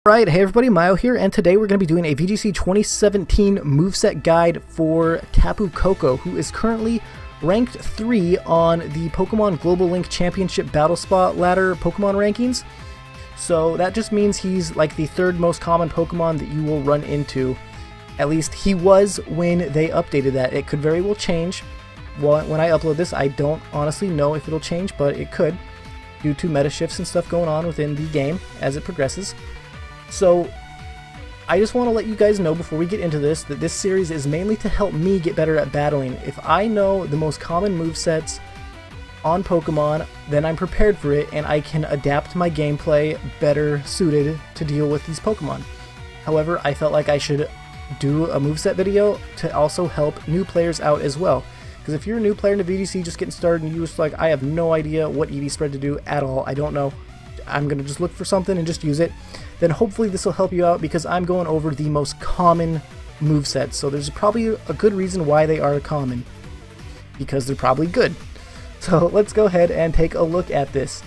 Alright, hey everybody, Myo here, and today we're going to be doing a VGC 2017 moveset guide for Tapu Koko, who is currently ranked 3 on the Pokemon Global Link Championship Battle Spot ladder Pokemon rankings. So that just means he's like the 3rd most common Pokemon that you will run into. At least he was when they updated that. It could very well change. Well, when I upload this, I don't honestly know if it'll change, but it could, due to meta shifts and stuff going on within the game as it progresses. So, I just want to let you guys know before we get into this that this series is mainly to help me get better at battling. If I know the most common movesets on Pokemon, then I'm prepared for it and I can adapt my gameplay better suited to deal with these Pokemon. However, I felt like I should do a moveset video to also help new players out as well. Because if you're a new player in the VGC just getting started and you're just like, I have no idea what EV spread to do at all, I don't know, I'm going to just look for something and just use it, then hopefully this will help you out because I'm going over the most common movesets. So there's probably a good reason why they are common, because they're probably good. So let's go ahead and take a look at this.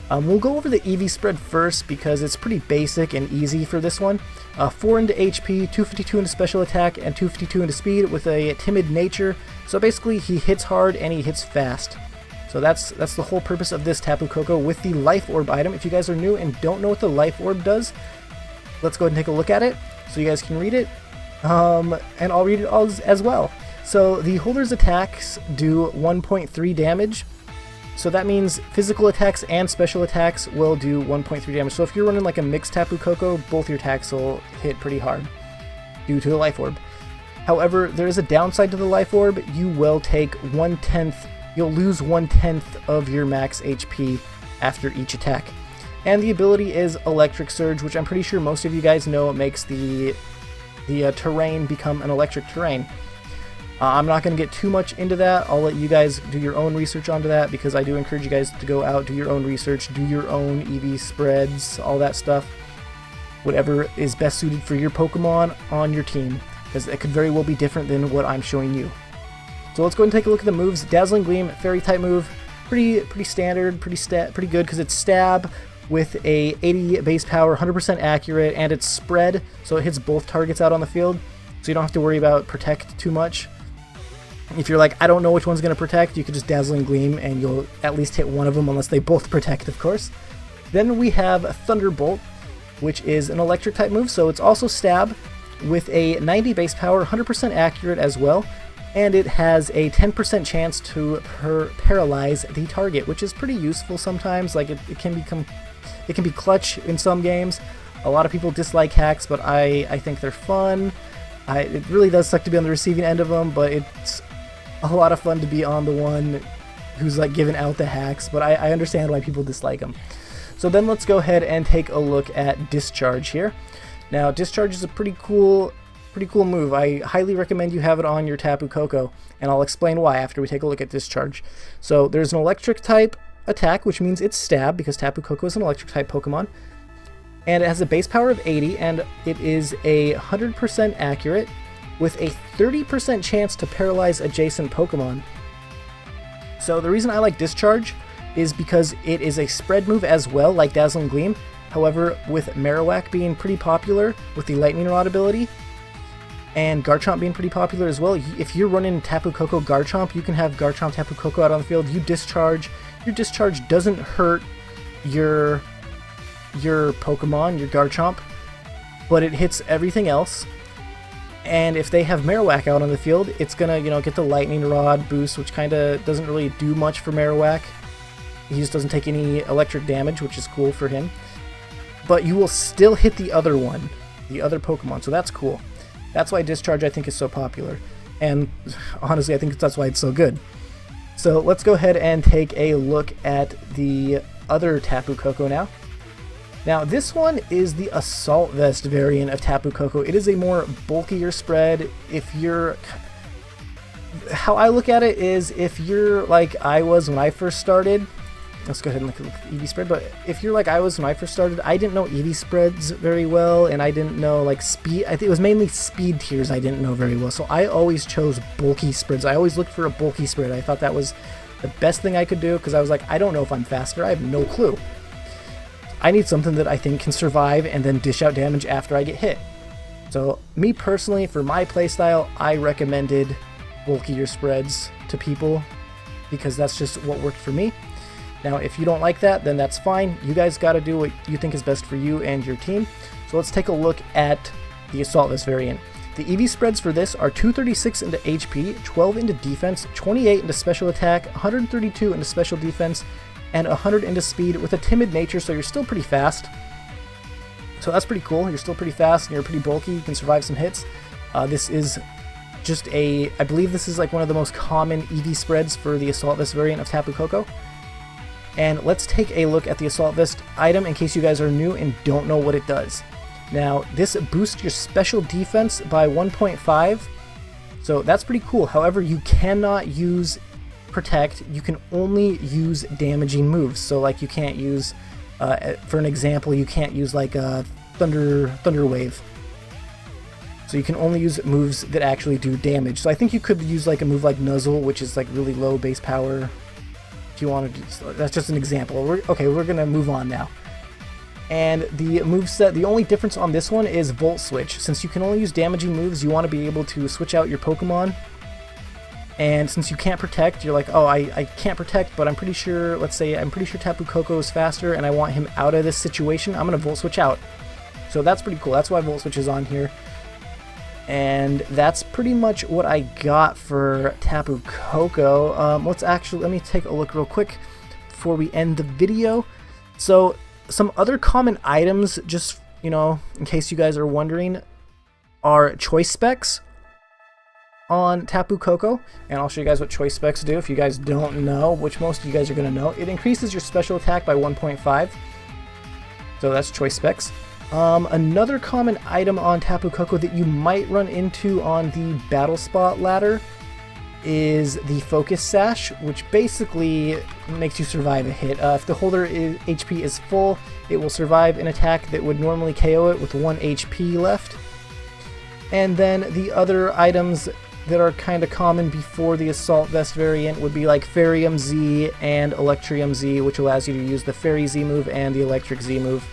We'll go over the EV spread first because it's pretty basic and easy for this one. 4 into HP, 252 into special attack, and 252 into speed with a timid nature. So basically he hits hard and he hits fast. So that's the whole purpose of this Tapu Koko with the Life Orb item. If you guys are new and don't know what the Life Orb does, let's go ahead and take a look at it so you guys can read it. And I'll read it all as well. So the holder's attacks do 1.3 damage. So that means physical attacks and special attacks will do 1.3 damage. So if you're running like a mixed Tapu Koko, both your attacks will hit pretty hard due to the Life Orb. However, there is a downside to the Life Orb. You will take 1/10. You'll lose 1/10 of your max HP after each attack. And the ability is Electric Surge, which I'm pretty sure most of you guys know it makes the terrain become an electric terrain. I'm not going to get too much into that. I'll let you guys do your own research onto that because I do encourage you guys to go out, do your own research, do your own EV spreads, all that stuff. Whatever is best suited for your Pokemon on your team, because it could very well be different than what I'm showing you. So let's go ahead and take a look at the moves. Dazzling Gleam, Fairy type move, pretty standard, pretty good because it's stab with a 80 base power, 100% accurate, and it's spread, so it hits both targets out on the field, so you don't have to worry about protect too much. If you're like, I don't know which one's going to protect, you could just Dazzling Gleam and you'll at least hit one of them unless they both protect, of course. Then we have Thunderbolt, which is an electric type move, so it's also stab with a 90 base power, 100% accurate as well. And it has a 10% chance to paralyze the target, which is pretty useful sometimes. Like it can be clutch in some games. A lot of people dislike hacks, but I think they're fun. It really does suck to be on the receiving end of them, but it's a lot of fun to be on the one who's like giving out the hacks. But I understand why people dislike them. So then let's go ahead and take a look at Discharge here. Now Discharge is a pretty cool move. I highly recommend you have it on your Tapu Koko, and I'll explain why after we take a look at Discharge. So there's an electric type attack, which means it's stab because Tapu Koko is an electric type Pokemon, and it has a base power of 80, and it is a 100% accurate with a 30% chance to paralyze adjacent Pokemon. So the reason I like Discharge is because it is a spread move as well, like Dazzling Gleam. However, with Marowak being pretty popular with the Lightning Rod ability, and Garchomp being pretty popular as well, if you're running Tapu Koko Garchomp, you can have Garchomp Tapu Koko out on the field. You Discharge. Your Discharge doesn't hurt your Pokemon, your Garchomp, but it hits everything else. And if they have Marowak out on the field, it's gonna get the Lightning Rod boost, which kind of doesn't really do much for Marowak. He just doesn't take any electric damage, which is cool for him. But you will still hit the other one, the other Pokemon, so that's cool. That's why Discharge I think is so popular, and honestly I think that's why it's so good. So let's go ahead and take a look at the other Tapu Koko now. Now this one is the Assault Vest variant of Tapu Koko. It is a more bulkier spread. How I look at it is, if you're like I was when I first started, let's go ahead and look at the EV spread, but if you're like I was when I first started, I didn't know EV spreads very well, and I didn't know like speed. I think it was mainly speed tiers I didn't know very well, so I always chose bulky spreads. I always looked for a bulky spread. I thought that was the best thing I could do because I was like, I don't know if I'm faster, I have no clue. I need something that I think can survive and then dish out damage after I get hit. So me personally, for my playstyle, I recommended bulkier spreads to people because that's just what worked for me. Now, if you don't like that, then that's fine. You guys got to do what you think is best for you and your team. So let's take a look at the Assault Vest variant. The EV spreads for this are 236 into HP, 12 into defense, 28 into special attack, 132 into special defense, and 100 into speed with a timid nature, so you're still pretty fast. So that's pretty cool. You're still pretty fast and you're pretty bulky. You can survive some hits. This is just I believe this is like one of the most common EV spreads for the Assault Vest variant of Tapu Koko. And let's take a look at the Assault Vest item in case you guys are new and don't know what it does. Now, this boosts your special defense by 1.5, so that's pretty cool. However, you cannot use Protect. You can only use damaging moves. So like you can't use, for an example, you can't use like a Thunder Wave. So you can only use moves that actually do damage. So I think you could use like a move like Nuzzle, which is like really low base power. If you want to do so, that's just an example. We're gonna move on now. And the moveset, the only difference on this one is Volt Switch. Since you can only use damaging moves, you want to be able to switch out your Pokemon. And since you can't protect, you're like, oh, I can't protect, but I'm pretty sure, let's say, I'm pretty sure Tapu Koko is faster and I want him out of this situation, I'm going to Volt Switch out. So that's pretty cool. That's why Volt Switch is on here. And that's pretty much what I got for Tapu Koko. Let me take a look real quick before we end the video. So some other common items, just, you know, in case you guys are wondering, are choice specs on Tapu Koko, and I'll show you guys what choice specs do if you guys don't know, which most of you guys are going to know. It increases your special attack by 1.5, so that's choice specs. Another common item on Tapu Koko that you might run into on the Battle Spot ladder is the Focus Sash, which basically makes you survive a hit. If the holder HP is full, it will survive an attack that would normally KO it with 1 HP left. And then the other items that are kind of common before the Assault Vest variant would be like Fairyum Z and Electrium Z, which allows you to use the Fairy Z move and the Electric Z move.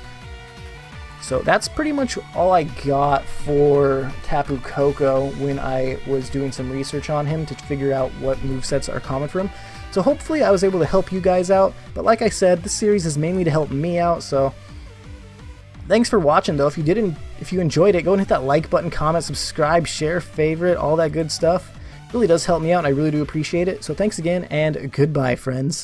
So that's pretty much all I got for Tapu Koko when I was doing some research on him to figure out what movesets are common for him. So hopefully I was able to help you guys out, but like I said, this series is mainly to help me out, so thanks for watching though. If you enjoyed it, go and hit that like button, comment, subscribe, share, favorite, all that good stuff. It really does help me out and I really do appreciate it. So thanks again and goodbye, friends.